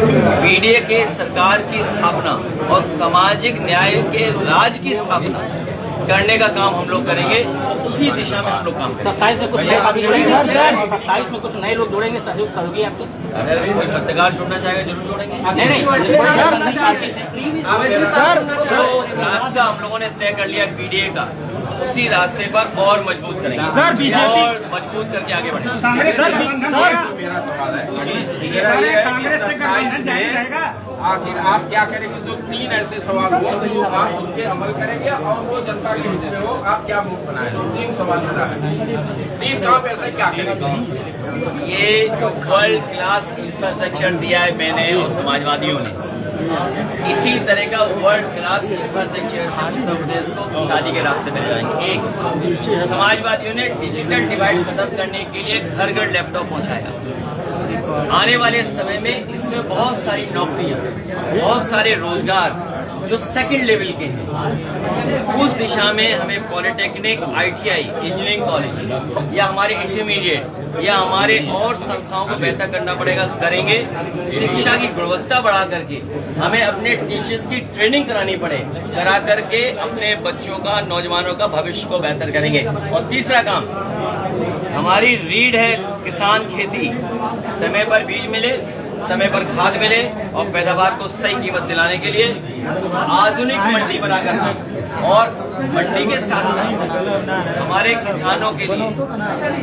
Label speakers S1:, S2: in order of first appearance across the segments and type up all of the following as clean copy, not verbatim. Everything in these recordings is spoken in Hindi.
S1: पीडीए के सरकार की स्थापना और सामाजिक न्याय के राज की स्थापना करने का काम हम लोग करेंगे और उसी दिशा में हम लोग काम करेंगे।
S2: 27 में कुछ नए साथी जुड़ेंगे, 27 में कुछ नए लोग जुड़ेंगे, सहयोगी आपको।
S1: अगर कोई पत्रकार छोड़ना चाहेगा जरूर छोड़ेंगे।
S2: नहीं
S1: सर, जो रास्ता हम लोगों ने तय कर लिया पीडीए का, उसी रास्ते पर और मजबूत करेंगे
S3: सर, बीजेपी
S1: और मजबूत करके आगे बढ़ेंगे।
S3: कांग्रेस सर
S4: मेरा सवाल है, कांग्रेस से गठबंधन जारी रहेगा। आखिर आप क्या करेंगे? जो 3 ऐसे सवाल हो जो आप उस पर अमल करेंगे और वो जनता के हित में हो, आप क्या मुख बनाएंगे? 3 सवाल मेरा है, 3 काम ऐसे क्या करेंगे?
S1: ये जो वर्ल्ड क्लास इंफ्रास्ट्रक्चर दिया है मैंने और समाजवादियों ने, इसी तरह का वर्ल्ड क्लास इंफ्रास्ट्रक्चर से उत्तर प्रदेश को शादी के रास्ते में जाएंगे। एक, समाजवादियों ने डिजिटल डिवाइड खत्म करने के लिए घर घर लैपटॉप पहुंचाया। आने वाले समय में इसमें बहुत सारी नौकरियां, बहुत सारे रोजगार जो सेकंड लेवल के हैं, उस दिशा में हमें पॉलिटेक्निक, आईटीआई, इंजीनियरिंग कॉलेज या हमारे इंटरमीडिएट या हमारे और संस्थाओं को बेहतर करना पड़ेगा, करेंगे। शिक्षा की गुणवत्ता बढ़ा करके हमें अपने टीचर्स की ट्रेनिंग करानी पड़े, करा करके अपने बच्चों का, नौजवानों का भविष्य को बेहतर करेंगे। और तीसरा काम हमारी रीढ़ है किसान खेती, समय पर बीज मिले, समय पर खाद मिले और पैदावार को सही कीमत दिलाने के लिए आधुनिक मंडी बनाकर और मंडी के साथ साथ हमारे किसानों के लिए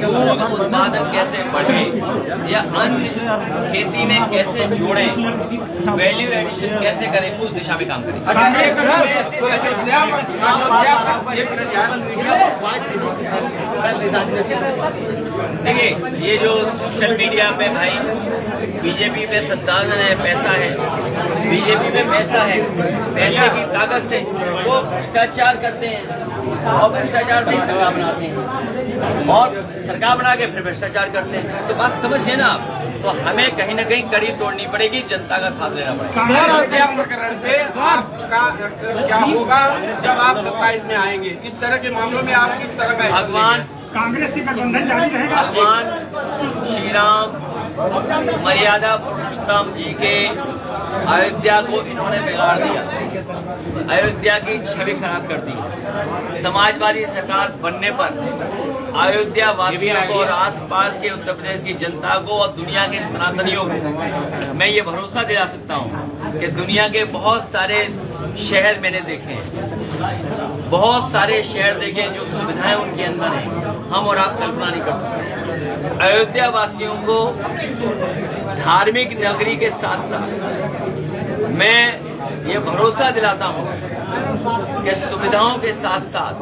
S1: दूध उत्पादन कैसे बढ़े या अन्य खेती में कैसे जोड़े, वैल्यू एडिशन कैसे करें, उस दिशा में काम करें। देखिए, ये जो सोशल मीडिया पे भाई बीजेपी पे संसाधन है, पैसा है, बीजेपी में पैसा है, पैसे की ताकत से वो भ्रष्टाचार करते हैं और भ्रष्टाचार से ही सरकार बनाते हैं और सरकार बना के फिर भ्रष्टाचार करते हैं। तो बात समझ गए ना आप? तो हमें कहीं ना कहीं कड़ी तोड़नी पड़ेगी, जनता का साथ लेना पड़ेगा।
S4: क्या होगा जब आप 27 में आएंगे? इस तरह के मामलों में आप किस तरह का
S1: भगवान
S3: कांग्रेस से गठबंधन जारी रहेगा।
S1: भगवान श्री राम मर्यादा पुरुषोत्तम जी के अयोध्या को इन्होंने बिगाड़ दिया, अयोध्या की छवि खराब कर दी। समाजवादी सरकार बनने पर अयोध्या वासियों को और आसपास के उत्तर प्रदेश की जनता को और दुनिया के सनातनियों को मैं ये भरोसा दिला सकता हूँ कि दुनिया के बहुत सारे शहर मैंने देखे हैं, बहुत सारे शहर देखे जो सुविधाएं उनके अंदर हैं, हम और आप कल्पना नहीं कर सकते। अयोध्या वासियों को धार्मिक नगरी के साथ साथ मैं ये भरोसा दिलाता हूँ कि सुविधाओं के साथ साथ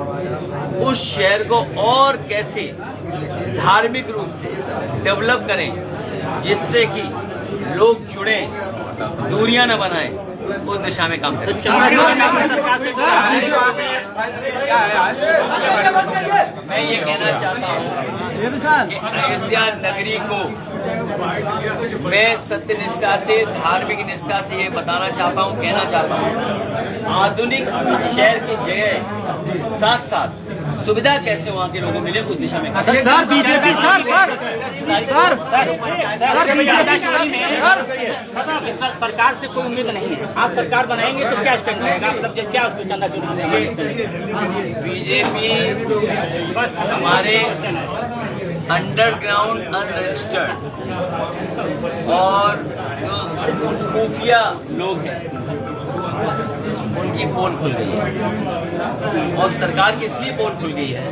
S1: उस शहर को और कैसे धार्मिक रूप से डेवलप करें, जिससे कि लोग जुड़े, दूरियां न बनाएं, उस दिशा में काम करें। मैं ये कहना चाहता हूँ कि अयोध्या नगरी को मैं सत्यनिष्ठा से, धार्मिक निष्ठा से ये बताना चाहता हूँ, कहना चाहता हूँ, आधुनिक शहर की जगह साथ साथ सुविधा कैसे वहाँ के लोगों को मिले, उस दिशा में।
S3: सर बीजेपी
S2: सर सरकार से कोई उम्मीद नहीं है, आप सरकार बनाएंगे तो क्या स्टेप रहेगा? मतलब क्या उसको चंदा चुना
S1: बीजेपी हमारे अंडरग्राउंड अनरजिस्टर्ड और जो खुफिया लोग हैं उनकी पोल खुल गई है और सरकार की इसलिए पोल खुल गई है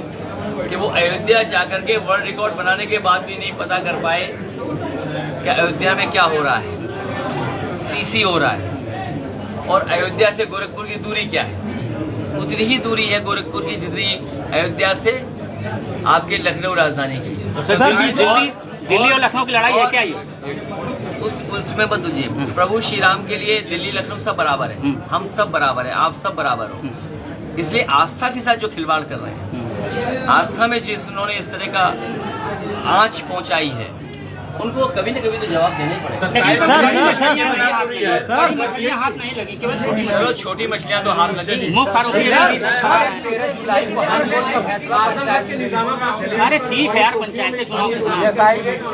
S1: कि वो अयोध्या जाकर के वर्ल्ड रिकॉर्ड बनाने के बाद भी नहीं पता कर पाए कि अयोध्या में क्या हो रहा है, सीसी हो रहा है और अयोध्या से गोरखपुर की दूरी क्या है। उतनी ही दूरी है गोरखपुर की जितनी अयोध्या से आपके लखनऊ राजधानी की।
S2: दिल्ली और लखनऊ की लड़ाई है क्या ये?
S1: उसमें मत दीजिए। प्रभु श्री राम के लिए दिल्ली लखनऊ सब बराबर है, हम सब बराबर है, आप सब बराबर हो। इसलिए आस्था के साथ जो खिलवाड़ कर रहे हैं, आस्था में जिन्होंने इस तरह का आंच पहुंचाई है, उनको कभी न कभी तो जवाब देना ही पड़ेगा।
S2: मछलियाँ हाथ नहीं लगी, केवल छोटी
S1: चलो छोटी मछलियां तो हाथ लगेगी।
S2: मुँह खारोगी। अरे ठीक है यार, पंचायती चुनाव के समय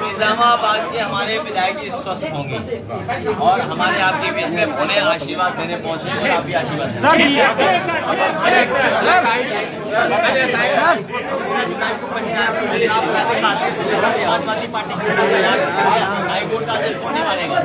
S1: निजामाबाद के हमारे विधायक जी स्वस्थ होंगे और हमारे आपके बीच में उन्हें आशीर्वाद देने पहुंचे और आप भी आशीर्वाद दें। समाजवादी पार्टी हाईकोर्ट का आदेश कौन मानेगा?